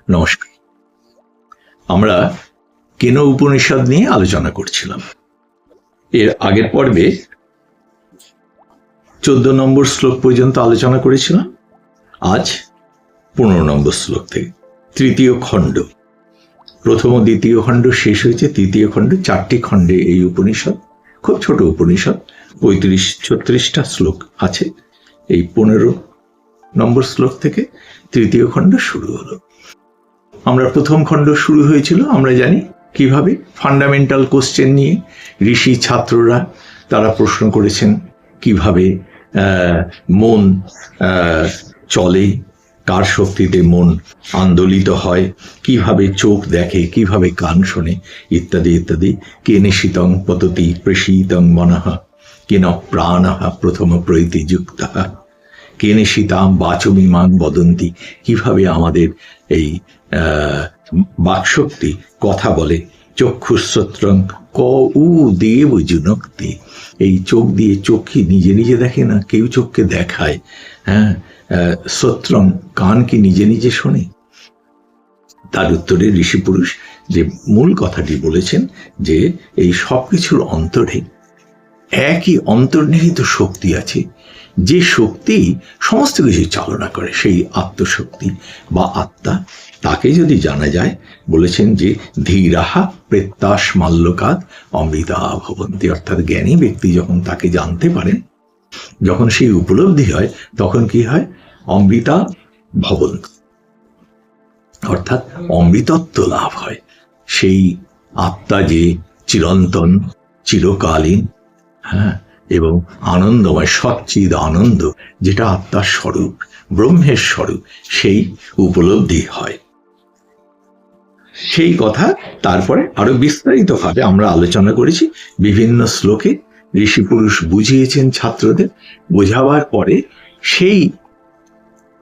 নমস্কার। আমরা কেন উপনিষদ নিয়ে আলোচনা করছিলাম। এর আগের পর্বে 14 নম্বর শ্লোক পর্যন্ত আলোচনা করেছিলাম। আজ 15 নম্বর শ্লোক থেকে তৃতীয় খণ্ড, প্রথম ও দ্বিতীয় খণ্ড শেষ হয়েছে, তৃতীয় খণ্ড 4টি খণ্ডে এই উপনিষদ, খুব ছোট উপনিষদ, 35-36টা শ্লোক আছে। এই 15 নম্বর শ্লোক থেকে তৃতীয় খণ্ড শুরু হলো। আমরা প্রথম খণ্ড শুরু হয়েছিল, আমরা জানি কিভাবে ফান্ডামেন্টাল কোশ্চেন নিয়ে ঋষি ছাত্ররা তারা প্রশ্ন করেছেন, কিভাবে মন চলে, কার শক্তিতে মন আন্দোলিত হয়, কিভাবে চোখ দেখে, কিভাবে কান শোনে, ইত্যাদি ইত্যাদি। কেনে শীতং পততি প্রসীতং মনঃ, কেন প্রাণঃ প্রথম প্রীতিযুক্তঃ, কেনে শীতাম বাচমিমাং বদন্তি, কিভাবে আমাদের এই বাকশক্তি কথা বলে। চক্ষুশ্রোত্রং ক উ দেব জুনক্তি, এই চোখ দিয়ে চোখকে নিজে নিজে দেখে না, কেউ চোখকে দেখায়। হ্যাঁ, শ্রোত্রং কান কি নিজে নিজে শোনে? তার উত্তরে ঋষি পুরুষ যে মূল কথাটি বলেছেন যে এই সবকিছুর অন্তরে একই অন্তর্নিহিত শক্তি আছে, যে শক্তি সমস্ত কিছু চালনা করে, সেই আত্মশক্তি বা আত্মা। তাকে যদি জানা যায়, বলেছেন যে ধীরাহা প্রেত্যাস মাল্যকাত অমৃতা ভবন্তি, অর্থাৎ জ্ঞানী ব্যক্তি যখন তাকে জানতে পারেন, যখন সেই উপলব্ধি হয়, তখন কি হয়? অমৃতা ভবন্তি, অর্থাৎ অমৃতত্ব লাভ হয়। সেই আত্মা যে চিরন্তন, চিরকালীন, হ্যাঁ, এবং আনন্দময়, সচ্চিদ আনন্দ, যেটা আত্মার স্বরূপ, ব্রহ্মের স্বরূপ, সেই উপলব্ধি হয়। সেই কথা তারপরে আরো বিস্তারিতভাবে আমরা আলোচনা করেছি। বিভিন্ন শ্লোকে ঋষি পুরুষ বুঝিয়েছেন ছাত্রদের, বোঝাবার পরে সেই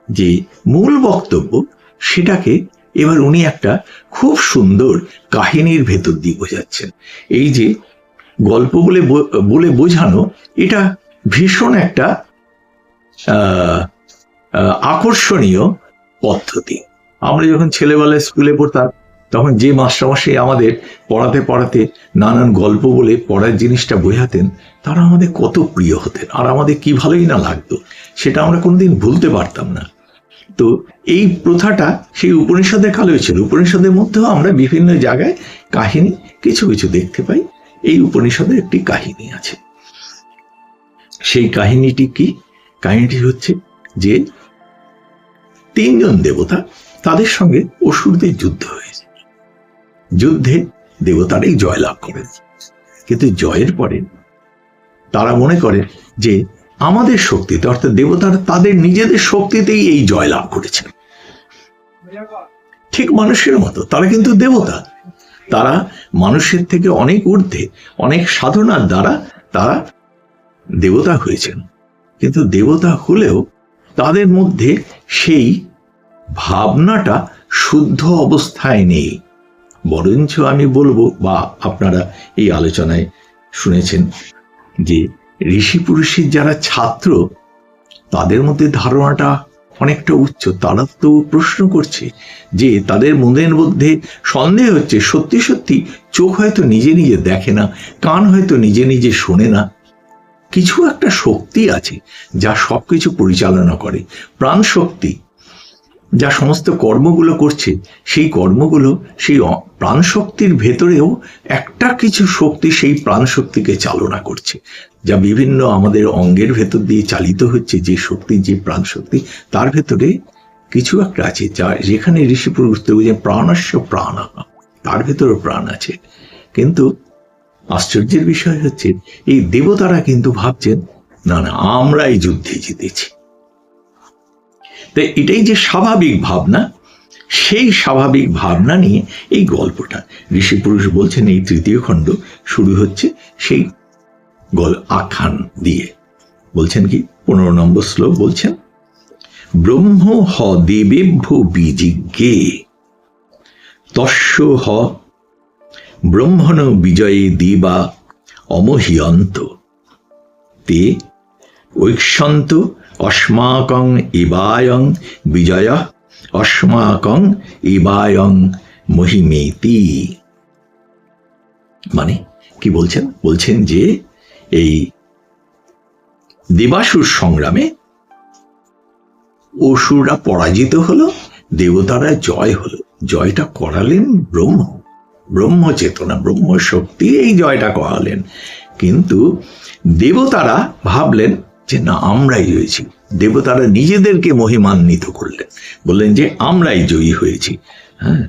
যে মূল বক্তব্য, সেটাকে এবার উনি একটা খুব সুন্দর কাহিনীর ভেতর দিয়ে বোঝাচ্ছেন। এই যে গল্প বলে বোঝানো, এটা ভীষণ একটা আকর্ষণীয় পদ্ধতি। আমরা যখন ছেলেবেলায় স্কুলে পড়তাম, তখন যে মাস্টারমশাই আমাদের পড়াতে পড়াতে নানান গল্প বলে পড়ার জিনিসটা বোঝাতেন, তারা আমাদের কত প্রিয় হতেন, আর আমাদের কি ভালোই না লাগতো, সেটা আমরা কোনোদিন ভুলতে পারতাম না। তো এই প্রথাটা সেই উপনিষদের কালেও ছিল। উপনিষদের মধ্যেও আমরা বিভিন্ন জায়গায় কাহিনী কিছু কিছু দেখতে পাই। এই উপনিষদের একটি কাহিনী আছে। সেই কাহিনীটি কি? কাহিনীটি হচ্ছে যে 3 জন দেবতা, তাদের সঙ্গে অসুরদের যুদ্ধ হয়েছে। যুদ্ধে দেবতারাই জয়লাভ করেন, কিন্তু জয়ের পরে তারা মনে করে যে আমাদের শক্তিতে, অর্থাৎ দেবতারা তাদের নিজেদের শক্তিতেই এই জয়লাভ করেছেন। ঠিক মানুষের মতো, তারা কিন্তু দেবতা, তারা মানুষের থেকে অনেক ঊর্ধ্বে, অনেক সাধনার দ্বারা তারা দেবতা হয়েছেন। কিন্তু দেবতা হলেও তাদের মধ্যে সেই ভাবনাটা শুদ্ধ অবস্থায় নেই। বরঞ্চ আমি বলবো, বা আপনারা এই আলোচনায় শুনেছেন, যে ঋষি পুরুষের যারা ছাত্র, তাদের মধ্যে ধারণাটা অনেকটা উচ্চ। তারা তো প্রশ্ন করছে যে তাদের মনের মধ্যে সন্দেহ হচ্ছে, সত্যি সত্যি চোখ হয়তো নিজে নিজে দেখে না, কান হয়তো নিজে নিজে শোনে না, কিছু একটা শক্তি আছে যা সবকিছু পরিচালনা করে, প্রাণ শক্তি, যা সমস্ত কর্মগুলো করছে, সেই কর্মগুলো সেই প্রাণ শক্তির ভেতরেও একটা কিছু শক্তি সেই প্রাণ শক্তিকে চালনা করছে, যা বিভিন্ন আমাদের অঙ্গের ভেতর দিয়ে চালিত হচ্ছে। যে শক্তি, যে প্রাণ শক্তি, তার ভেতরে কিছু একটা আছে, যা যেখানে ঋষি পুরুষ বুঝে প্রাণস্য প্রাণ, তার ভেতরে প্রাণ আছে। কিন্তু আশ্চর্যের বিষয় হচ্ছে, এই দেবতারা কিন্তু ভাবছেন না না, আমরা এই যুদ্ধে জিতেছি। তাই এটাই যে স্বাভাবিক ভাবনা, সেই স্বাভাবিক ভাবনা নিয়ে এই গল্পটা ঋষি পুরুষ বলছেন। এই তৃতীয় খণ্ড শুরু হচ্ছে সেই আখ্যান দিয়ে। বলছেন কি? 15 নম্বর শ্লোক বলছেন, ব্রহ্ম হ দেবেভ্য বিজিজ্ঞে তস্য হ ব্রহ্মণ বিজয়ে দেবা অমহিয়ন্ত তে ঐক্ষন্ত অস্মাকং এবায়ং বিজয় অস্মাকং ইবায়ং মহিমেতি। মানে কি বলছেন? বলছেন যে এই দেবাসুর সংগ্রামে অসুররা পরাজিত হলো, দেবতারা জয় হলো। জয়টা করালেন ব্রহ্ম চেতনা, ব্রহ্ম শক্তি এই জয়টা করালেন। কিন্তু দেবতারা ভাবলেন যে না, আমরাই জয়ছি। দেবতারা নিজেদেরকে মহিমান্বিত করলেন, বললেন যে আমরাই জয়ী হয়েছি, হ্যাঁ,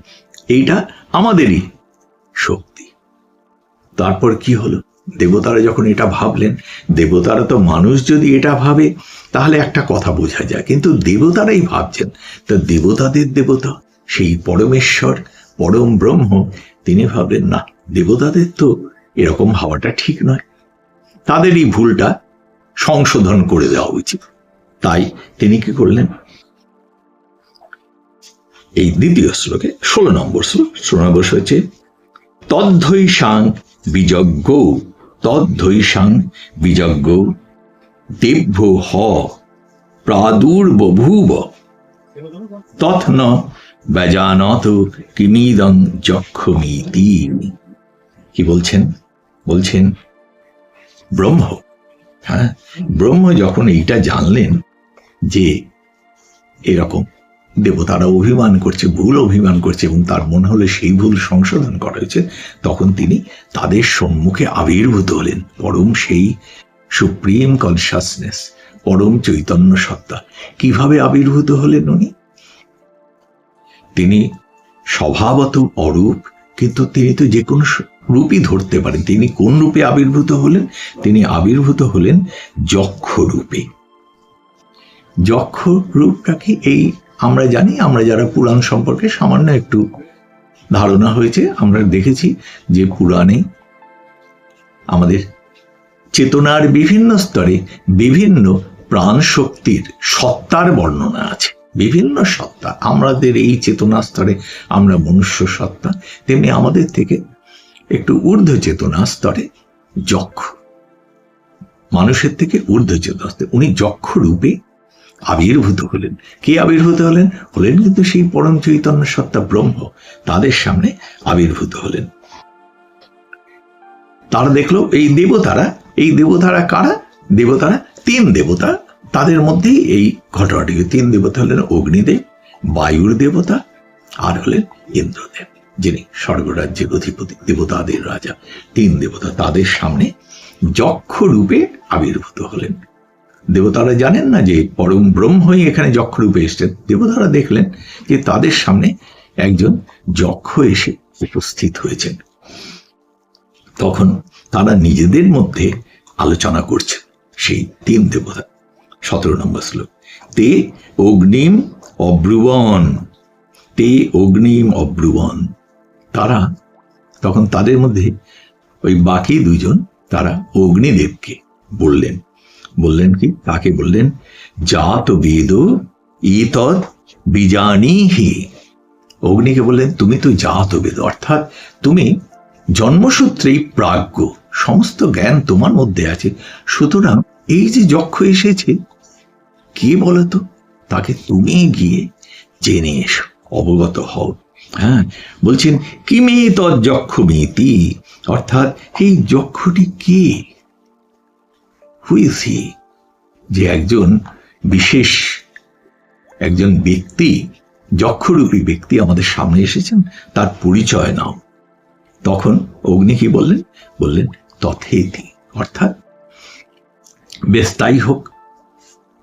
এইটা আমাদেরই শক্তি। তারপর কি হলো? দেবতারা যখন এটা ভাবলেন, দেবতারা তো মানুষ যদি এটা ভাবে তাহলে একটা কথা বোঝা যায়, কিন্তু দেবতারাই ভাবছেন। তা দেবতাদের দেবতা সেই পরমেশ্বর পরম ব্রহ্ম, তিনি ভাবলেন না, দেবতাদের তো এরকম ভাবাটা ঠিক নয়, তাদেরই ভুলটা সংশোধন করে দেওয়া উচিত। তাই তিনি কি করলেন? এই দ্বিতীয় শ্লোকে 16 নম্বর শ্লোক হচ্ছে তদ্ধৈষাং বিযজ্ঞ, তদ্ধৈষাং বিযজ্ঞ দেভ্য হ প্রাদুর্বভূব তথন বেজানত কিমিদং যক্ষমিতি। কি বলছেন? বলছেন ব্রহ্ম, হ্যাঁ, ব্রহ্ম যখন এইটা জানলেন যে এরকম দেবতারা অভিমান করছে, ভুল অভিমান করছে, এবং তার মনে হলে সেই ভুল সংশোধন করা হয়েছে, তখন তিনি তাদের সম্মুখে আবির্ভূত হলেন। পরম সেই সুপ্রিম কনসাসনেস, পরম চৈতন্য সত্তা। কিভাবে আবির্ভূত হলেন উনি? তিনি স্বভাবত অরূপ, কিন্তু তিনি তো যে কোনো রূপই ধরতে পারেন। তিনি কোন রূপে আবির্ভূত হলেন? তিনি আবির্ভূত হলেন যক্ষ রূপে। যক্ষ রূপটাকে এই আমরা জানি, আমরা যারা পুরাণ সম্পর্কে সামান্য একটু ধারণা হয়েছে, আমরা দেখেছি যে পুরাণে আমাদের চেতনার বিভিন্ন স্তরে বিভিন্ন প্রাণ শক্তির সত্তার বর্ণনা আছে। বিভিন্ন সত্তা, আমাদের এই চেতনা স্তরে আমরা মনুষ্য সত্তা, তেমনি আমাদের থেকে একটু ঊর্ধ্ব চেতনা স্তরে যক্ষ, মানুষের থেকে ঊর্ধ্ব চেতনা স্তরে উনি যক্ষ রূপে আবির্ভূত হলেন। কে আবির্ভূত হলেন? কিন্তু সেই পরম চৈতন্য সত্তা ব্রহ্ম, তাদের সামনে আবির্ভূত হলেন। তারা দেখলো এই দেবতারা কারা? দেবতারা 3 দেবতা, তাদের মধ্যেই এই ঘটনাটি। 3 দেবতা হলেন অগ্নিদেব, বায়ুর দেবতা, আর হলেন ইন্দ্রদেব, যিনি স্বর্গরাজ্যের অধিপতি, দেবতাদের রাজা। 3 দেবতা তাদের সামনে যক্ষ রূপে আবির্ভূত হলেন। দেবতারা জানেন না যে পরম ব্রহ্মই এখানে যক্ষ রূপে এসেছেন। দেবতারা দেখলেন যে তাদের সামনে একজন যক্ষ এসে উপস্থিত হয়েছেন। তখন তারা নিজেদের মধ্যে আলোচনা করছে, সেই 3 দেবতা। 17 নম্বর শ্লোক তে অগ্নিম অব্রুবন, তে অগ্নিম অব্রুবন। তারা তখন তাদের মধ্যে ওই বাকি 2 জন তারা অগ্নিদেবকে বললেন কি? তাকে বললেন জাত বেদ ইতদ বিজানিহি। অগ্নিকে বললেন তুমি তো জাত বেদ, অর্থাৎ তুমি জন্মসূত্রেই প্রাজ্ঞ, সমস্ত জ্ঞান তোমার মধ্যে আছে। সুতরাং এই যে যক্ষ এসেছে, কে বলতো? তাকে তুমি গিয়ে জেনে এসো, অবগত হও। হ্যাঁ, বলছেন কিমে তৎ যক্ষমিতি, অর্থাৎ এই যক্ষটি কে? হুইসি, যে একজন বিশেষ একজন ব্যক্তি, যক্ষরূপী ব্যক্তি আমাদের সামনে এসেছেন, তার পরিচয় নাও। তখন অগ্নি কি বললেন তথেতি, অর্থাৎ বেশ তাই হোক,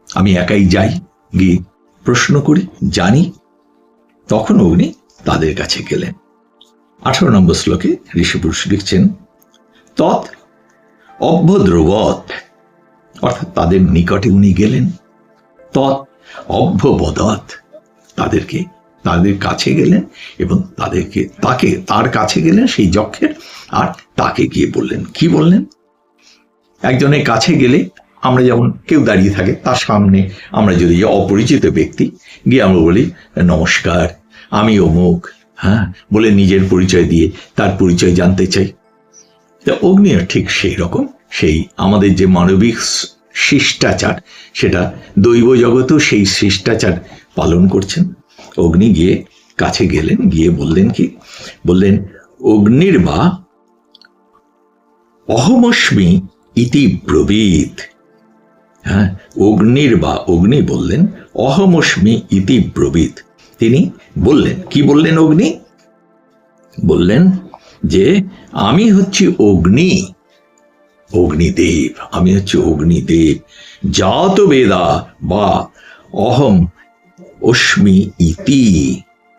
আমি একাই যাই, গিয়ে প্রশ্ন করি, জানি। তখন অগ্নি তাদের কাছে গেলেন। 18 নম্বর শ্লোকে ঋষিপুরুষ লিখছেন তৎ অভ্যদ্রবৎ, অর্থাৎ তাদের নিকটে উনি গেলেন। তৎ অভ্যবদৎ, তাদের কাছে গেলেন এবং তার কাছে গেলেন সেই যক্ষের, আর তাকে গিয়ে বললেন। কি বললেন? একজনের কাছে গেলে আমরা যেমন কেউ দাঁড়িয়ে থাকে, তার সামনে আমরা যদি অপরিচিত ব্যক্তি গিয়ে আমরা বলি নমস্কার, আমি অমুক, হ্যাঁ, বলে নিজের পরিচয় দিয়ে তার পরিচয় জানতে চাই। অগ্নি ঠিক সেই রকম, সেই আমাদের যে মানবিক শিষ্টাচার, সেটা দৈব জগতেও সেই শিষ্টাচার পালন করছেন। অগ্নি গিয়ে কাছে গেলেন, গিয়ে বললেন কি, বললেন অগ্নির বা অহমস্মি ইতি ব্রবীত। হ্যাঁ, অগ্নির বা অগ্নি বললেন অহমস্মি ইতি ব্রবীত। তিনি বললেন কি, বললেন অগ্নি বললেন যে আমি হচ্ছি অগ্নি, অগ্নিদেব, আমি হচ্ছি অগ্নিদেব। জাত বেদা বা অহম অস্মি ইতি,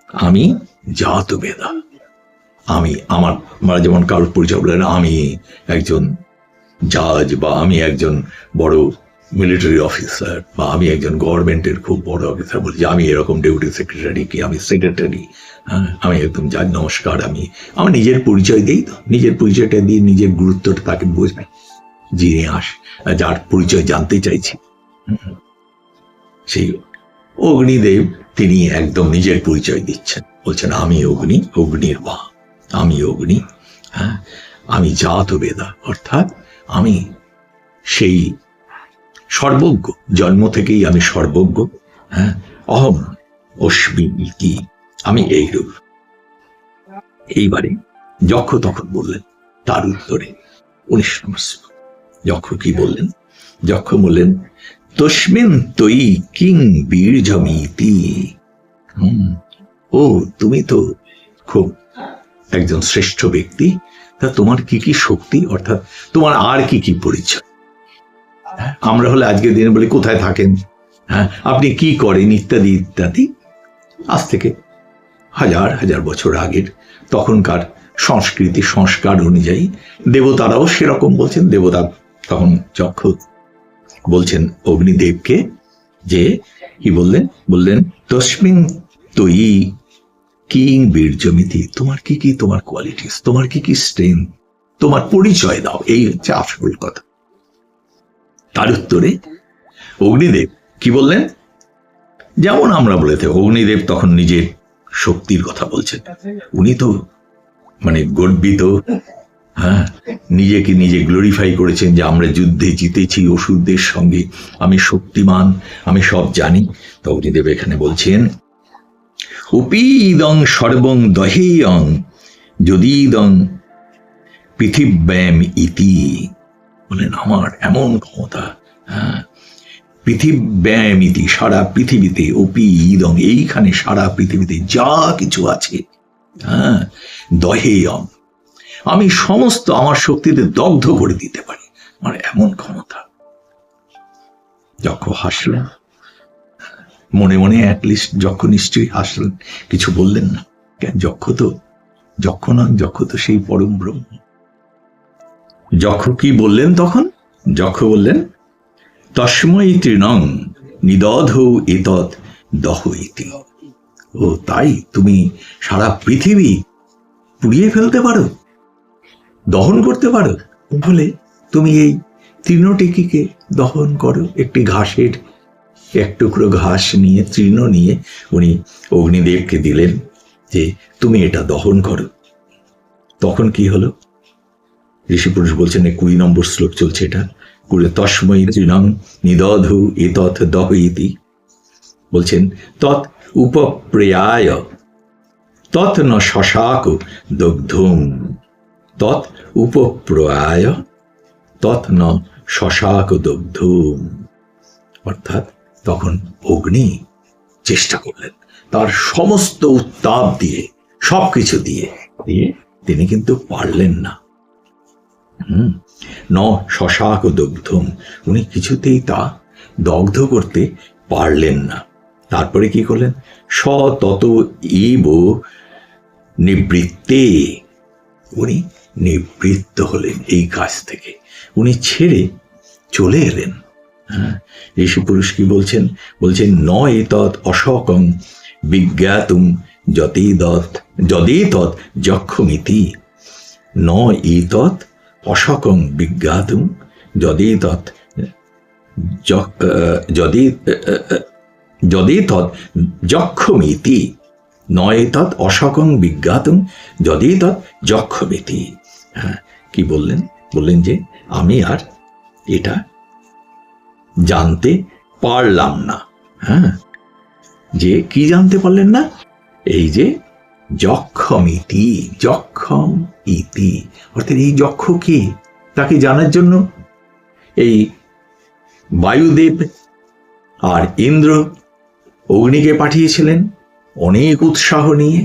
আমি জাত বেদা, আমি আমার যেমন কারোর পরিচয় বলেন আমি একজন জাজ, বা আমি একজন বড় মিলিটারি অফিসার, বা আমি একজন গভর্নমেন্টের খুব বড় অফিসার, বলছি আমি এরকম ডেপুটি সেক্রেটারি, কি আমি সেক্রেটারি, হ্যাঁ আমি একদম জাজ, নমস্কার, আমি আমার নিজের পরিচয় দিই, তো নিজের পরিচয়টা দিয়ে নিজের গুরুত্বটা তাকে বুঝবে, যিনি যার পরিচয় জানতে চাইছি। সেই অগ্নিদেব তিনি একদম নিজের পরিচয় দিচ্ছেন, বলছেন আমি অগ্নি, অগ্নির বা, আমি অগ্নি, হ্যাঁ আমি জাত বেদা, অর্থাৎ আমি সেই সর্বজ্ঞ, জন্ম থেকেই আমি সর্বজ্ঞ, হ্যাঁ অহম অস্মি ইতি, আমি এইরূপ। এইবারে যক্ষ তখন বললেন তার উত্তরে 19 নম্বর শ্লোক, যক্ষ কি বললেন, যক্ষ বললেন তস্মিন তৈ কিং বীর্যমিতি। ও তুমি তো খুব একজন শ্রেষ্ঠ ব্যক্তি, তা তোমার কি কি শক্তি, অর্থাৎ তোমার আর কি কি পরিচয়। আমরা হলে আজকের দিনে বলি কোথায় থাকেন, হ্যাঁ আপনি কি করেন, ইত্যাদি ইত্যাদি। আজ থেকে হাজার হাজার বছর আগের তখনকার সংস্কৃতি সংস্কার অনুযায়ী দেবতারাও সেরকম বলছেন। দেবতা তখন যক্ষ বলছেন অগ্নিদেবকে যে কি বললেন, বললেন তস্মিন তৈ কিং বীর্যমিতি, তোমার কি কি, তোমার কোয়ালিটিস, তোমার কি কি স্ট্রেংথ, তোমার পরিচয় দাও, এই হচ্ছে আসল কথা। তার উত্তরে অগ্নিদেব কি বললেন, যেমন আমরা বলে থাকি, অগ্নিদেব তখন নিজের শক্তির কথা বলছেন, উনি তো মানে গর্বিত, হ্যাঁ নিজেকে নিজে গ্লোরিফাই করেছেন যে আমরা যুদ্ধে জিতেছি অসুরদের সঙ্গে, আমি শক্তিমান, আমি সব জানি। তো অগ্নিদেব এখানে বলছেন উপীদং সর্বং দহেয়ং যদিদং পৃথিব্যাম ইতি, বলেন আমার এমন ক্ষমতা, হ্যাঁ পৃথিব্যাম ইতি, সারা পৃথিবীতে, উপীদং এইখানে সারা পৃথিবীতে যা কিছু আছে, হ্যাঁ দহেয়ং আমি সমস্ত আমার শক্তিতে দগ্ধ করে দিতে পারি, আমার এমন ক্ষমতা। যক্ষ হাসলেন, মনে মনে অ্যাটলিস্ট যক্ষ নিশ্চয়ই হাসলেন, কিছু বললেন না। কেন, যক্ষ নন, যক্ষ তো সেই পরম ব্রহ্ম। যক্ষ কি বললেন তখন, যক্ষ বললেন তস্মৈ তৃণং নিদধৌ এতৎ দহ ইতি। ও তাই তুমি সারা পৃথিবী পুড়িয়ে ফেলতে পারো, দহন করতে পারো, বলে তুমি এই তৃণটিকে দহন করো। একটি ঘাসের এক টুকরো ঘাস নিয়ে, তৃণ নিয়ে উনি অগ্নিদেবকে দিলেন যে তুমি এটা দহন করো। তখন কি হলো, ঋষি পুরুষ বলছেন 20 নম্বর শ্লোক চলছে এটা, তস্মৈ তৃণং নিদধৌ এতৎ দহ ইতি, বলছেন তৎ উপপ্রেয়ায় তৎ ন শশাক দগ্ধুম, তৎ উপপ্রয়ায় তৎ ন শশাক দগ্ধুম। অর্থাৎ তখন অগ্নি চেষ্টা করলেন তার সমস্ত উত্তাপ দিয়ে, সবকিছু দিয়ে তিনি কিন্তু পারলেন না। ন শশাক দগ্ধুম, উনি কিছুতেই তা দগ্ধ করতে পারলেন না। তারপরে কি করলেন, স তত ইব নিবৃত্তে, উনি নিবৃত্ত হলেন এই কাজ থেকে, উনি ছেড়ে চলে এলেন। হ্যাঁ, ঋষি পুরুষ কি বলছেন, বলছেন ন এতৎ অশকং বিজ্ঞাতুম যদেতৎ যক্ষমিতি, ন এতৎ অশকং বিজ্ঞাতুম যদেতৎ যক্ষমিতি, নয়েতৎ অশকং বিজ্ঞাতুম যদেতৎ যক্ষমিতি। হ্যাঁ, কি বললেন, বললেন যে আমি আর এটা জানতে পারলাম না। হ্যাঁ, যে কি জানতে পারলেন না? এই যে যক্ষম ইতি, অর্থাৎ এই যক্ষ কি, তাকে জানার জন্য এই বায়ুদেব আর ইন্দ্র অগ্নিকে পাঠিয়েছিলেন অনেক উৎসাহ নিয়ে,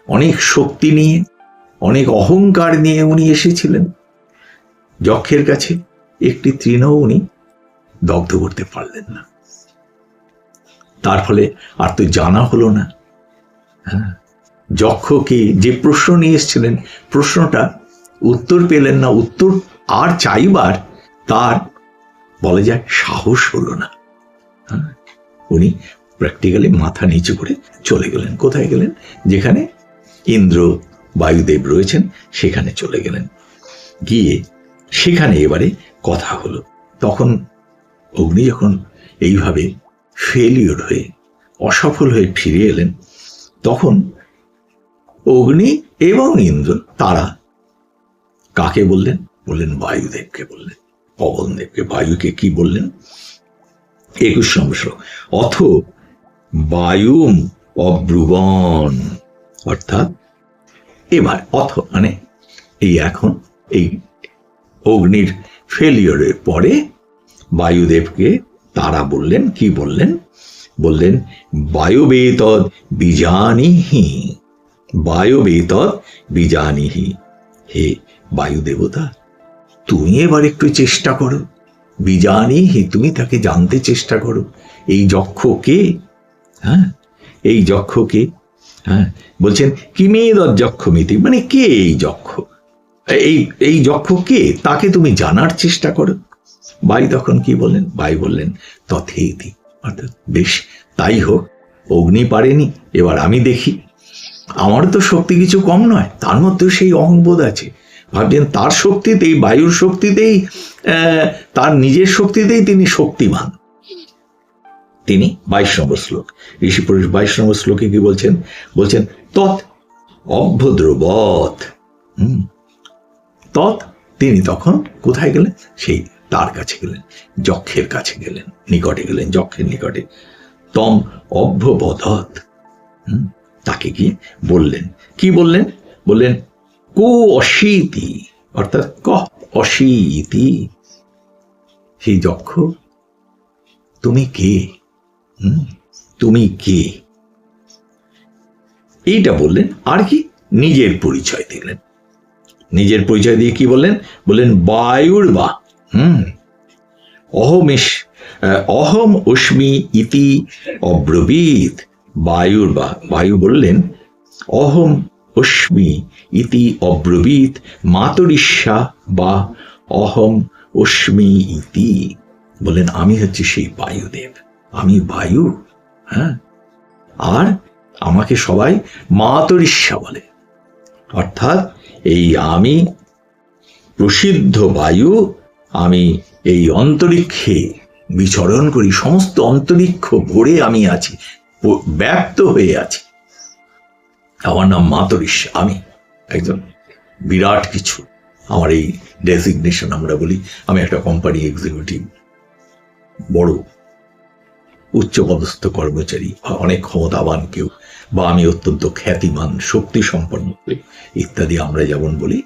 অনেক শক্তি নিয়ে, অনেক অহংকার নিয়ে উনি এসেছিলেন। যক্ষের কাছে একটি তৃণও উনি দগ্ধ করতে পারলেন না। তার ফলে আর তো জানা হলো না। যক্ষকে যে প্রশ্ন নিয়ে এসেছিলেন, প্রশ্নটা উত্তর পেলেন না, উত্তর আর চাইবার তার বলা যায় সাহস হলো না। উনি প্র্যাকটিক্যালি মাথা নিচু করে চলে গেলেন। কোথায় গেলেন? যেখানে ইন্দ্র বায়ুদেব রয়েছেন সেখানে চলে গেলেন। গিয়ে সেখানে এবারে কথা হলো। তখন অগ্নি যখন এইভাবে ফেলিওর হয়ে, অসফল হয়ে ফিরে এলেন, তখন অগ্নি এবং ইন্দ্র তারা কাকে বললেন? বললেন বায়ুদেবকে বললেন, পবনদেবকে। বায়ুকে কি বললেন? 21 নম্বর শ্লোক, অথ বায়ুম অব্রুবন, অর্থাৎ এবার অথ মানে এই এখন এই অগ্নির ফেলিওরের পরে বায়ুদেবকে তারা বললেন, কি বললেন? বললেন বায়ুবেতদ বিজানিহি, বায়ুবেতদ বিজানিহি, হে বায়ু দেবতা, তুমি এবার একটু চেষ্টা করো, বিজানিহি, তুমি তাকে জানতে চেষ্টা করো। এই যক্ষ কে? এই যক্ষ কে? বলছেন কিমেদদ যক্ষমিতি, মানে কে এই যক্ষ? এই যক্ষ কে, তাকে তুমি জানার চেষ্টা করো। বায়ু তখন কি বললেন? বায়ু বললেন তথেতি, অর্থাৎ বেশ তাই হোক, অগ্নি পারেনি, এবার আমি দেখি। আমার তো শক্তি কিছু কম নয়, তার মধ্যেও সেই অহংবোধ আছে। ভাবছেন তার শক্তিতেই, বায়ুর শক্তিতেই, তার নিজের শক্তিতেই তিনি শক্তিমান। তিনি 22 নম্বর শ্লোক, ঋষি পুরুষ 22 নম্বর শ্লোকে কি বলছেন? বলছেন তৎ অভ্যদ্রবৎ। তৎ, তিনি তখন কোথায় গেলেন? সেই তার কাছে গেলেন, যক্ষের কাছে গেলেন, নিকটে গেলেন, যক্ষের নিকটে। তম অভ্যবদৎ, তাকে গিয়ে বললেন, কি বললেন? বললেন কো অশীতি, অর্থাৎ ক অশীতি, সেই যক্ষ তুমি কে? তুমি কে? এইটা বললেন। আর কি? নিজের পরিচয় দিলেন। নিজের পরিচয় দিয়ে কি বললেন? বললেন বায়ুর বা অহম অস্মি ইতি অব্রবীত, বায়ুর বা, বায়ু বললেন অহম অস্মি ইতি অব্রবীত মাতরিষ্যা বা অহম অস্মি ইতি, বলেন আমি হচ্ছে সেই বায়ুদেব, আমি বায়ু। আর আমাকে সবাই মাতরিষ্যা বলে, অর্থাৎ এই আমি প্রসিদ্ধ বায়ু, আমি এই অন্তরিক্ষে বিচরণ করি, সমস্ত অন্তরিক্ষ ভরে আমি আছি, ব্যাপ্ত হয়ে আছি। আমার নাম মাতরিষ্যা, আমি একজন বিরাট কিছু। আমার এই ডেজিগনেশন, আমরা বলি আমি একটা কোম্পানি এক্সিকিউটিভ, বড় উচ্চপদস্থ কর্মচারী, অনেক ক্ষমতাবান কেউ, বা আমি অত্যন্ত খ্যাতিমান শক্তি সম্পন্ন ইত্যাদি আমরা যেমন বলি,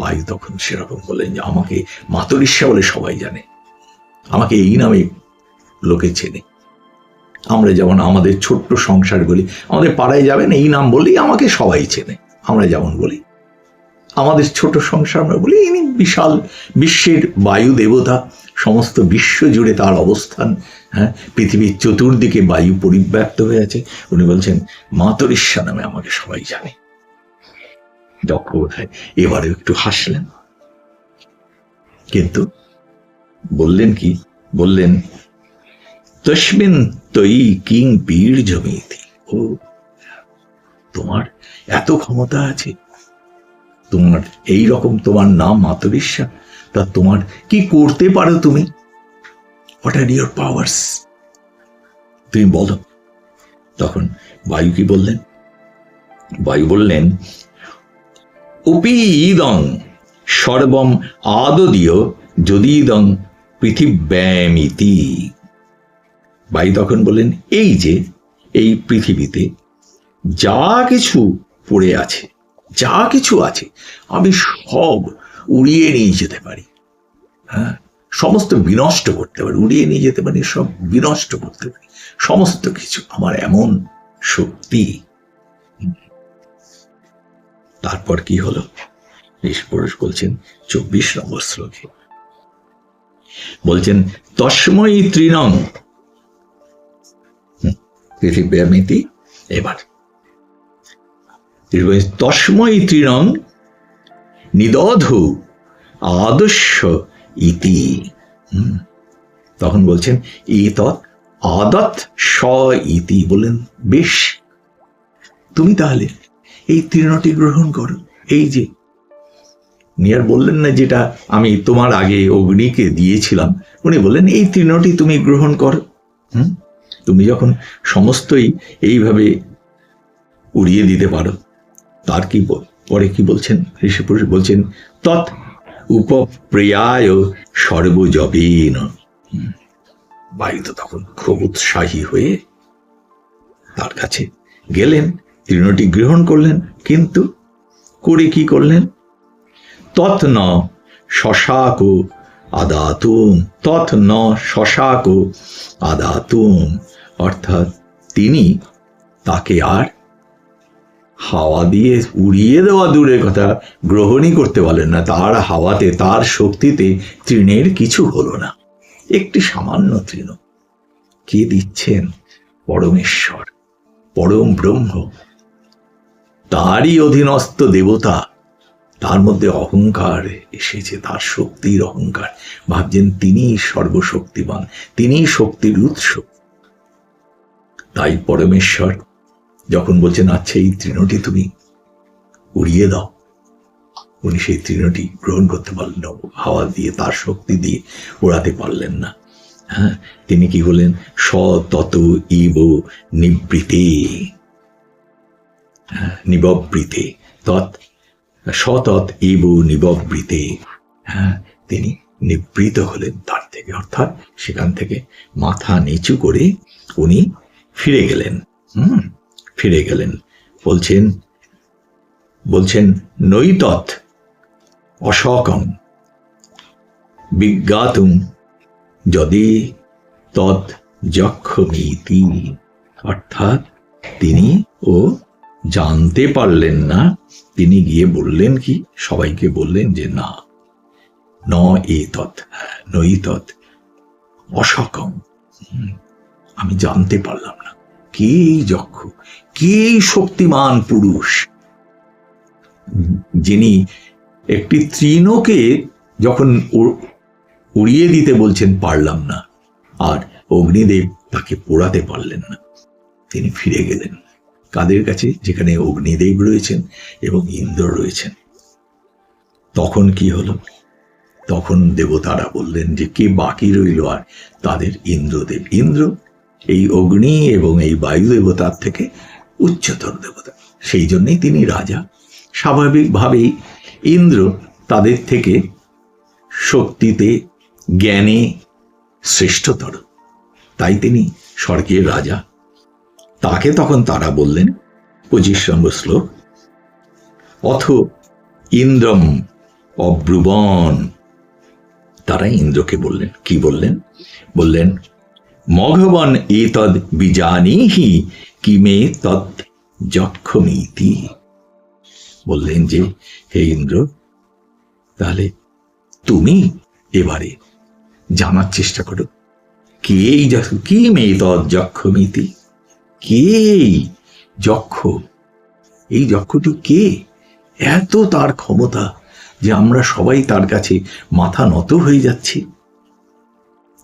বায়ু তখন সেরকম বললেন যে আমাকে মাতরিষ্যা বলে সবাই জানে, আমাকে এই নামে লোকে চেনে। আমরা যেমন আমাদের ছোট্ট সংসারগুলি, আমাদের পাড়ায় যাবেন এই নাম বললেই আমাকে সবাই চেনে, আমরা যেমন বলি আমাদের ছোট সংসার, আমরা বলি ইনি বিশাল বিশ্বের বায়ু দেবতা, সমস্ত বিশ্ব জুড়ে তার অবস্থান। পৃথিবীর চতুর্দিকে বায়ু পরিব্যাপ্ত হয়ে আছে। উনি বলছেন মাতরিষ্যা নামে আমাকে সবাই জানে। যক্ষ বোধহয় এবারে একটু হাসলেন, কিন্তু বললেন কি? বললেন তস্মিন তৈ কিং বীর্যমিতি, ও তোমার এত ক্ষমতা আছে, তোমার এই রকম, তোমার নাম মাতরিষ্যা, তা তোমার কি করতে পারো তুমি? What are your powers? তুমি বলো। তখন বায়ু কি বললেন? বায়ু বললেন উপি ইদং সর্বম আদদীয় যদিদং পৃথিব্যামিতি, বায়ু তখন বললেন, এই যে এই পৃথিবীতে যা কিছু পড়ে আছে, যা কিছু আছে, আমি সব উড়িয়ে নিয়ে যেতে পারি। হ্যাঁ, সমস্ত বিনষ্ট করতে পারি, উড়িয়ে নিয়ে যেতে পারি, সব বিনষ্ট করতে পারি, সমস্ত কিছু। আমার এমন শক্তি। তারপর কি হলো? ঋষিপুরুষ বলছেন 24 নম্বর শ্লোকে, বলছেন তস্মৈ তৃণং পৃথিবীমিতি। এবার তস্মৈ তৃণং নিদধু আদস্য ইতি। তখন বলছেন এতৎ আদৎ স ইতি, বললেন বেশ, তুমি তাহলে এই তৃণটি গ্রহণ করো। এই যে নিয়ার বললেন না যেটা আমি তোমার আগে অগ্নিকে দিয়েছিলাম, উনি বললেন এই তৃণটি তুমি গ্রহণ করো। তুমি যখন সমস্তই এইভাবে উড়িয়ে দিতে পারো, তার কি পরে কি বলছেন ঋষিপুরুষ? বলছেন তৎ উপপ্রিয়ায় সর্বজবেন। বায়ু তো তখন খুব উৎসাহী হয়ে তার কাছে গেলেন, তৃণটি গ্রহণ করলেন, কিন্তু করে কি করলেন? তৎ ন শশাক আদাতুম, তৎ ন শশাক আদাতুম, অর্থাৎ তিনি তাকে আর হাওয়া দিয়ে উড়িয়ে দেওয়া দূরের কথা, গ্রহণই করতে পারলেন না। তার হাওয়াতে, তার শক্তিতে তৃণের কিছু হলো না। একটি সামান্য তৃণ কে দিচ্ছেন? পরমেশ্বর, পরম ব্রহ্ম, তারই অধীনস্থ দেবতা। তার মধ্যে অহংকার এসেছে, তার শক্তির অহংকার, ভাবছেন তিনি সর্বশক্তিমান, তিনি শক্তির উৎস। তাই পরমেশ্বর যখন বলছেন আচ্ছা এই তৃণটি তুমি উড়িয়ে দাও, উনি সেই তৃণটি গ্রহণ করতে পারলেন না, হাওয়া দিয়ে, তার শক্তি দিয়ে ওড়াতে পারলেন না। হ্যাঁ, তিনি কি বললেন? সতত ইব নিবৃতে, নিববৃতে, তৎ সতত ইব নিববৃতে। হ্যাঁ, তিনি নিবৃত হলেন তার থেকে, অর্থাৎ সেখান থেকে মাথা নিচু করে উনি ফিরে গেলেন। ফিরে গেলেন। বলছেন নৈতৎ অশকম বিজ্ঞাতুম যদি তৎ যক্ষমিতি, অর্থাৎ তিনি ও জানতে পারলেন না। তিনি গিয়ে বললেন কি? সবাইকে বললেন যে না, ন এতৎ নৈতৎ অশকম, আমি জানতে পারলাম না কে যক্ষ, কে শক্তিমান পুরুষ, যিনি একটি তৃণকে যখন উড়িয়ে দিতে বলছেন পারলাম না, আর অগ্নিদেব তাকে পোড়াতে পারলেন না। তিনি ফিরে গেলেন কাদের কাছে? যেখানে অগ্নিদেব রয়েছেন এবং ইন্দ্র রয়েছেন। তখন কি হলো? তখন দেবতারা বললেন যে কে বাকি রইল আর? তাদের ইন্দ্রদেব। ইন্দ্র এই অগ্নি এবং এই বায়ু দেবতার থেকে উচ্চতর দেবতা, সেই জন্যই তিনি রাজা। স্বাভাবিকভাবেই ইন্দ্র তাদের থেকে শক্তিতে, জ্ঞানে শ্রেষ্ঠতর, তাই তিনি স্বর্গের রাজা। তাকে তখন তারা বললেন 25 নম্বর শ্লোক, অথ ইন্দ্রম অব্রুবন। তারা ইন্দ্রকে বললেন, কি বললেন? বললেন মঘবন এতদ বিজানিহি কিমে তৎ যক্ষমিতি। বললেন যে হে ইন্দ্র, তাহলে তুমি এবারে জানার চেষ্টা করো কে কি মে তৎ যক্ষমিতি, কে যক্ষ? এই যক্ষটি কে? এত তার ক্ষমতা যে আমরা সবাই তার কাছে মাথা নত হয়ে যাচ্ছি।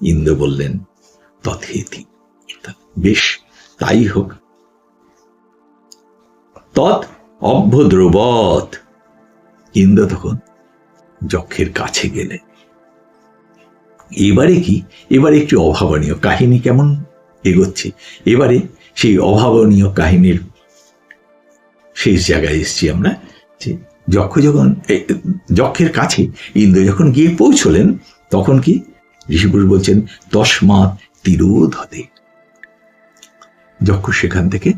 ইন্দ্র বললেন তথেতি, বেশ তাই হোক। তৎ অভ্যদ্রবৎ। ইন্দ্র তখন যক্ষের কাছে গেলেন। এবারে কি? এবারে একটি অভাবনীয় কাহিনী কেমন এগোচ্ছে। এবারে সেই অভাবনীয় কাহিনীর শেষ জায়গায় এসছি আমরা। যে যক্ষ যখন যক্ষের কাছে ইন্দ্র যখন গিয়ে পৌঁছলেন, তখন কি ঋষিপুরুষ বলছেন তস্মাৎ তিরোধতে, যক্ষ সেখান থেকে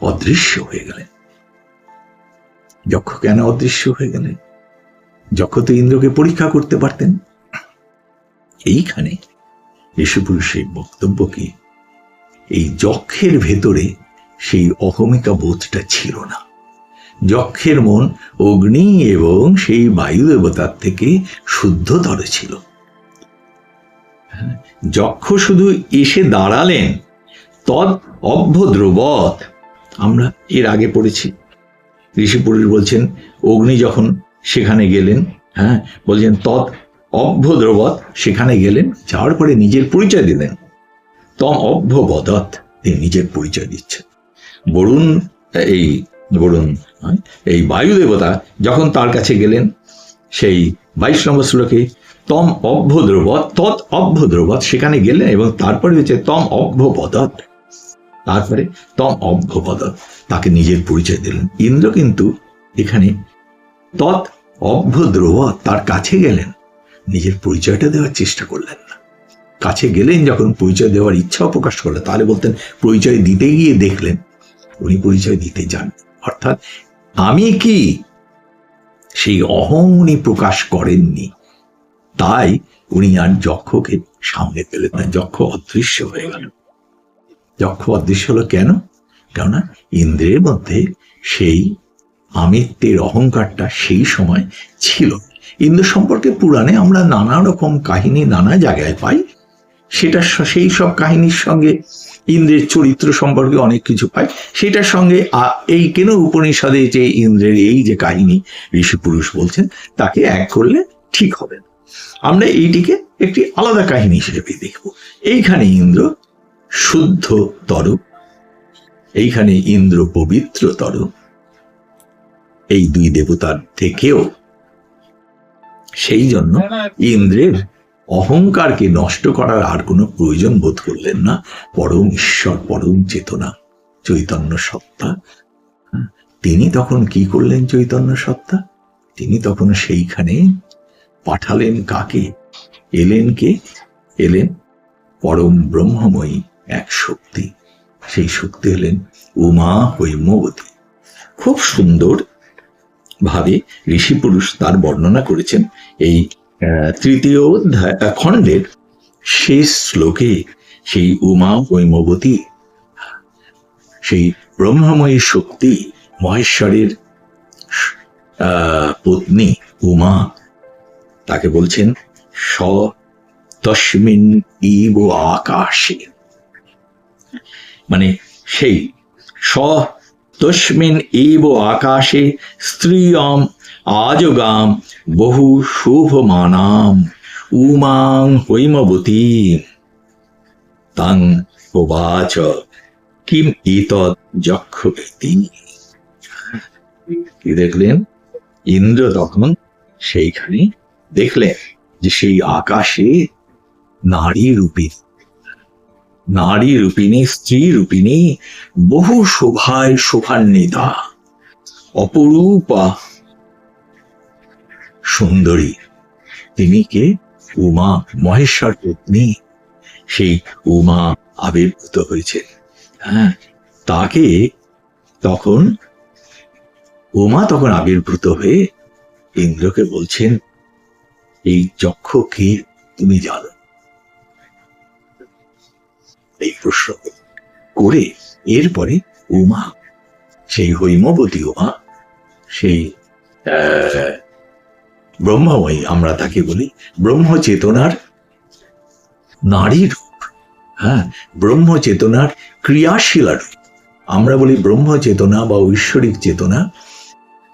অদৃশ্য হয়ে গেলেন। যক্ষ কেন অদৃশ্য হয়ে গেলেন? যক্ষ তো ইন্দ্রকে পরীক্ষা করতে পারতেন। এইখানে ঋষিপুরুষের বক্তব্য কি, এই যক্ষের ভেতরে সেই অহমিকা বোধটা ছিল না। যক্ষের মন অগ্নি এবং সেই বায়ু দেবতার থেকে শুদ্ধতর ছিল। যক্ষ শুধু এসে দাঁড়ালেন, তদ অভ্যদ্রবৎ, আমরা এর আগে পড়েছি। ঋষিপুরুষ বলছেন অগ্নি যখন সেখানে গেলেন, বলছেন তৎ অভ্যদ্রবৎ, সেখানে গেলেন, যাওয়ার পরে নিজের পরিচয় দিলেন। তম অভ্যবদৎ, তিনি নিজের পরিচয় দিচ্ছেন। বরুণ এই বায়ু দেবতা যখন তার কাছে গেলেন, সেই 22 নম্বর শ্লোকে তম অভ্যদ্রবৎ, তৎ অভ্যদ্রবৎ, সেখানে গেলেন এবং তারপরে হচ্ছে তম অভ্যবদৎ, তারপরে তম অভ্যবদৎ, তাকে নিজের পরিচয় দিলেন। ইন্দ্র কিন্তু এখানে তৎ অভ্যদ্রবৎ, তার কাছে গেলেন, নিজের পরিচয়টা দেওয়ার চেষ্টা করলেন না। কাছে গেলেন যখন পরিচয় দেওয়ার ইচ্ছাও প্রকাশ করলেন, তাহলে বলতেন পরিচয় দিতে গিয়ে দেখলেন উনি পরিচয় দিতে যান, অর্থাৎ আমি কি, সেই অহং উনি প্রকাশ করেননি। তাই উনি আর যক্ষকে সামনে পেলেন না, যক্ষ অদৃশ্য হয়ে গেল। যক্ষ অদৃশ্য হলো কেন? কেননা ইন্দ্রের মধ্যে সেই আমিত্বের অহংকারটা সেই সময় ছিল। ইন্দ্র সম্পর্কে পুরাণে আমরা নানা রকম কাহিনী নানা জায়গায় পাই, সেটা সেই সব কাহিনীর সঙ্গে ইন্দ্রের চরিত্র সম্পর্কে অনেক কিছু পাই। সেটার সঙ্গে এই কেন উপনিষদে যে ইন্দ্রের এই যে কাহিনী ঋষিপুরুষ বলছেন, তাকে এক করলে ঠিক হবে না। আমরা এইটিকে একটি আলাদা কাহিনী হিসেবে দেখব। এইখানে ইন্দ্র শুদ্ধতর, এইখানে ইন্দ্র পবিত্রতর এই দুই দেবতার থেকেও। সেই জন্য ইন্দ্রের অহংকারকে নষ্ট করার আর কোনো প্রয়োজন বোধ করলেন না। পরম ঈশ্বর, পরম চেতনা, চৈতন্য সত্তা, তিনি তখন কি করলেন? চৈতন্য সত্তা তিনি তখন সেইখানে পাঠালেন কাকে? এলেন পরম ব্রহ্মময়ী এক শক্তি। সেই শক্তি হলেন উমা হৈমবতী। খুব সুন্দর ভাবে ঋষিপুরুষ তার বর্ণনা করেছেন। এই 3য় খণ্ডের শেষ শ্লোকে সেই উমা হৈমবতী, সেই ব্রহ্মময়ী শক্তি, মহেশ্বরের পত্নী উমা, তাকে বলছেন স তস্মিন ইব আকাশে, মানে সেই স তস্মিন ইব আকাশে স্ত্রিয়ম আজগাম বহু শুভমানাম উমাং হৈমবতী তাং প্রবাচ কিম ইতদ যক্ষবেতি। কি দেখলেন? ইন্দ্র তখন সেইখানে দেখলেন যে সেই আকাশে নারী রূপিণী, স্ত্রী রূপিণী, বহু শোভায় শোভান্বিতা, অপরূপা সুন্দরী, তিনি কে? উমা, মহেশ্বর পত্নী। সেই উমা আবির্ভূত হয়েছে। তাকে তখন উমা তখন আবির্ভূত হয়ে ইন্দ্রকে বলছেন, এই যক্ষ কে তুমি জানো? এই প্রশ্ন করে এরপরে উমা, সেই হৈমবতী উমা, সেই ব্রহ্মময়ী, আমরা তাকে বলি ব্রহ্মচেতনার নারী রূপ, ব্রহ্মচেতনার ক্রিয়াশীলা রূপ। আমরা বলি ব্রহ্মচেতনা বা ঐশ্বরিক চেতনা।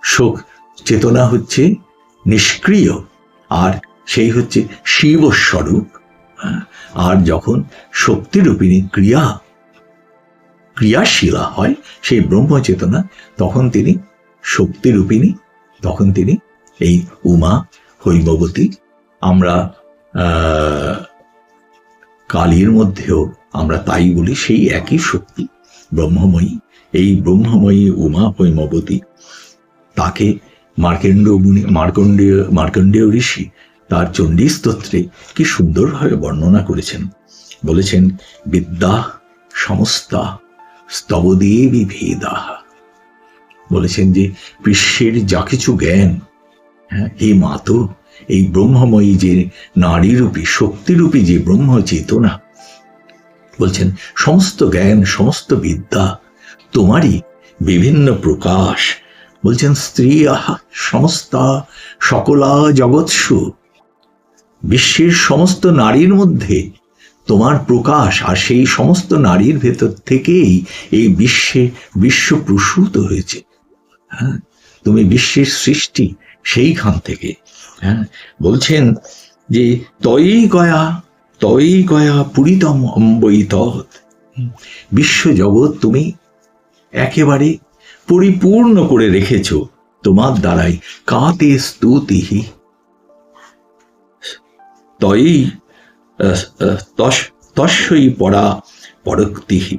শোক চেতনা হচ্ছে নিষ্ক্রিয়, আর সেই হচ্ছে শিবস্বরূপ। আর যখন শক্তিরূপিণী ক্রিয়াশীলা হয় সেই ব্রহ্মচেতনা, তখন তিনি শক্তিরূপিণী, তখন তিনি এই উমা হৈমবতী। আমরা কালীর মধ্যেও আমরা তাই বলি, সেই একই শক্তি ব্রহ্মময়ী। এই ব্রহ্মময়ী উমা হৈমবতী, তাকে মার্কণ্ডেয় ঋষি তার চণ্ডী স্তোত্রে কি সুন্দরভাবে বর্ণনা করেছেন। বলেছেন, বিদ্যা সমস্তা স্তবদেবী ভেদাহা। বলেছেন যে বিশ্বের যা কিছু জ্ঞান, হ্যাঁ, এই মাতো, এই ব্রহ্মময়ী যে নারীরূপী শক্তিরূপী যে ব্রহ্ম চেতনা, বলছেন সমস্ত জ্ঞান সমস্ত বিদ্যা তোমারই বিভিন্ন প্রকাশ। বলছেন স্ত্রী আহা সমস্তা সকলা জগৎসু, বিশ্বের সমস্ত নারীর মধ্যে তোমার প্রকাশ, আর সেই সমস্ত নারীর ভেতর থেকেই এই বিশ্ব প্রসূত হয়েছে। হ্যাঁ, তুমি বিশ্বের সৃষ্টি সেইখান থেকে। হ্যাঁ, বলছেন যে তয়ই গয়া পুরিতম অম্বই তৎ, বিশ্ব জগৎ তুমি একেবারে পরিপূর্ণ করে রেখেছ তোমার দ্বারাই। কাতে স্তুতিহি তস্যই পরা পরক্তিহি।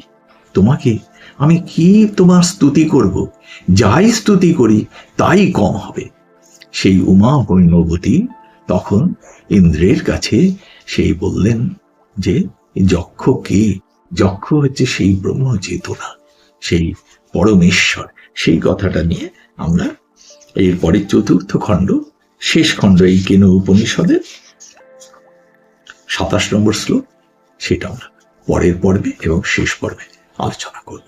তোমাকে আমি কি তোমার স্তুতি করব, যাই স্তুতি করি তাই কম হবে। সেই উমা বৈনবতী তখন ইন্দ্রের কাছে সেই বললেন যে যক্ষ কে? যক্ষ হচ্ছে সেই ব্রহ্ম চেতনা, সেই পরমেশ্বর। সেই কথাটা নিয়ে আমরা এরপরে চতুর্থ খণ্ড, শেষ খণ্ড এই কেন উপনিষদের 27 নম্বর শ্লোক, সেটা আমরা পরের পর্বে এবং শেষ পর্বে আলোচনা করব।